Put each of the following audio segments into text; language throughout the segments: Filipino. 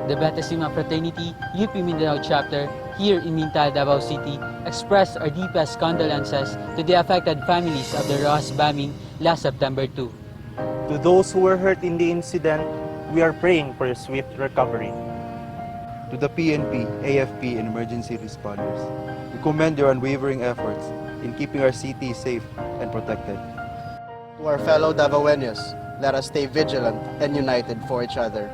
The Beta Sigma Fraternity UP Mindanao Chapter here in Mintal, Davao City express our deepest condolences to the affected families of the Rojas bombing last September 2. To those who were hurt in the incident, we are praying for a swift recovery. To the PNP, AFP, and emergency responders, we commend your unwavering efforts in keeping our city safe and protected. To our fellow Davaoenos, let us stay vigilant and united for each other.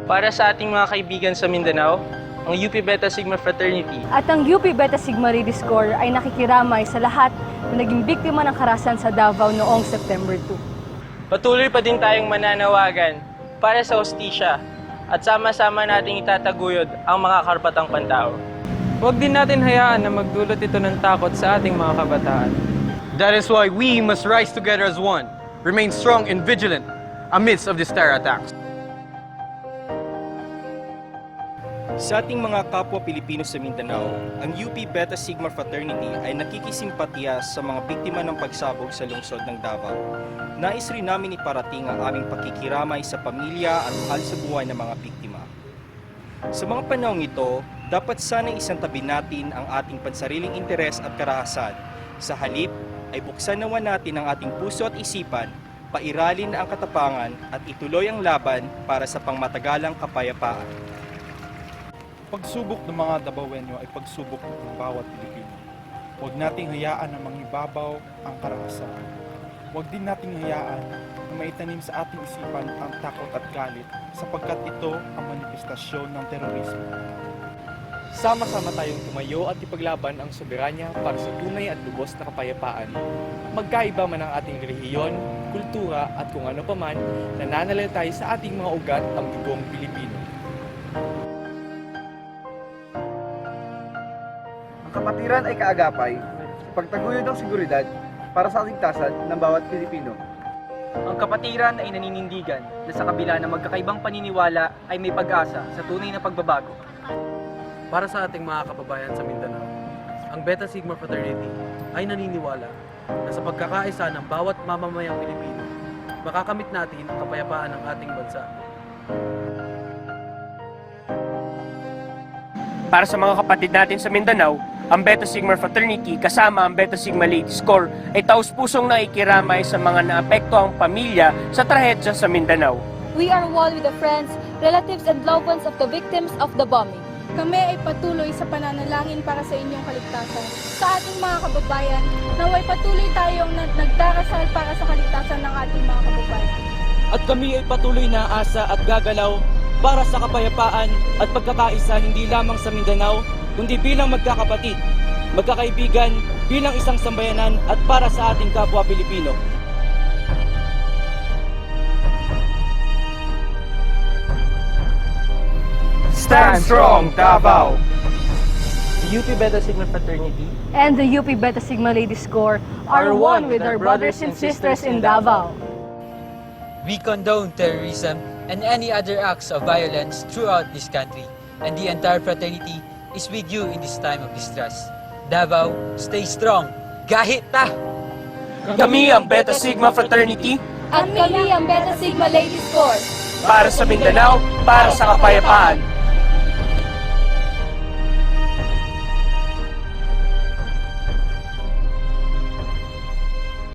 Para sa ating mga kaibigan sa Mindanao, ang UP Beta Sigma Fraternity At ang UP Beta Sigma Ladies Corps ay nakikiramay sa lahat na naging biktima ng karahasan sa Davao noong September 2. patuloy pa din tayong mananawagan para sa hustisya at sama-sama nating itataguyod ang mga karapatang pantao. Huwag din natin hayaan na magdulot ito ng takot sa ating mga kabataan. That is why we must rise together as one, remain strong and vigilant amidst of these terror attacks. Sa ating mga kapwa Pilipino sa Mindanao, ang UP Beta Sigma Fraternity ay nakikisimpatiya sa mga biktima ng pagsabog sa lungsod ng Davao. Nais rin namin iparating ang aming pakikiramay sa pamilya at mahal sa buhay ng mga biktima. Sa mga panahong ito, dapat sana isantabi natin ang ating pansariling interes at karahasan. Sa halip, ay buksan naman natin ang ating puso at isipan, pairalin ang katapangan at ituloy ang laban para sa pangmatagalang kapayapaan. Pagsubok ng mga Davaoenyo ay pagsubok ng bawat Pilipino. Huwag nating hayaan na mangibabaw ang karahasan. Huwag din nating hayaan na maitanim sa ating isipan ang takot at galit sapagkat ito ang manifestasyon ng terorismo. Sama-sama tayong tumayo at ipaglaban ang soberanya para sa tunay at lubos na kapayapaan. Magkaiba man ang ating relihiyon, kultura at kung ano paman, nananalatay sa ating mga ugat ang dugong Pilipino. Kapatiran ay kaagapay, pagtaguyod ng seguridad para sa kaligtasan ng bawat Pilipino. Ang kapatiran ay naninindigan na sa kabila ng magkakaibang paniniwala ay may pag-asa sa tunay na pagbabago. Para sa ating mga kababayan sa Mindanao, ang Beta Sigma Fraternity ay naniniwala na sa pagkakaisa ng bawat mamamayang Pilipino, makakamit natin ang kapayapaan ng ating bansa. Para sa mga kapatid natin sa Mindanao, ang Beta Sigma Fraternity kasama ang Beta Sigma Ladies Corps ay taus-pusong naikiramay sa mga naapektuhang pamilya sa trahedya sa Mindanao. We are one with the friends, relatives and loved ones of the victims of the bombing. Kami ay patuloy sa pananalangin para sa inyong kaligtasan. Sa ating mga kababayan, naway patuloy tayong nagdarasal para sa kaligtasan ng ating mga kababayan. At kami ay patuloy na aasa at gagalaw para sa kapayapaan at pagkakaisa hindi lamang sa Mindanao, kundi bilang magkakapatid, magkakaibigan, bilang isang sambayanan at para sa ating kapwa Pilipino. Stand strong, Davao! The UP Beta Sigma Fraternity And the UP Beta Sigma Ladies Corps are one with our brothers and sisters in Davao. We condone terrorism and any other acts of violence throughout this country, and the entire fraternity is with you in this time of distress. Davao, stay strong. Gahit ta! Kami ang Beta Sigma Fraternity At kami ang Beta Sigma Ladies Corps. para sa Mindanao, para sa kapayapaan.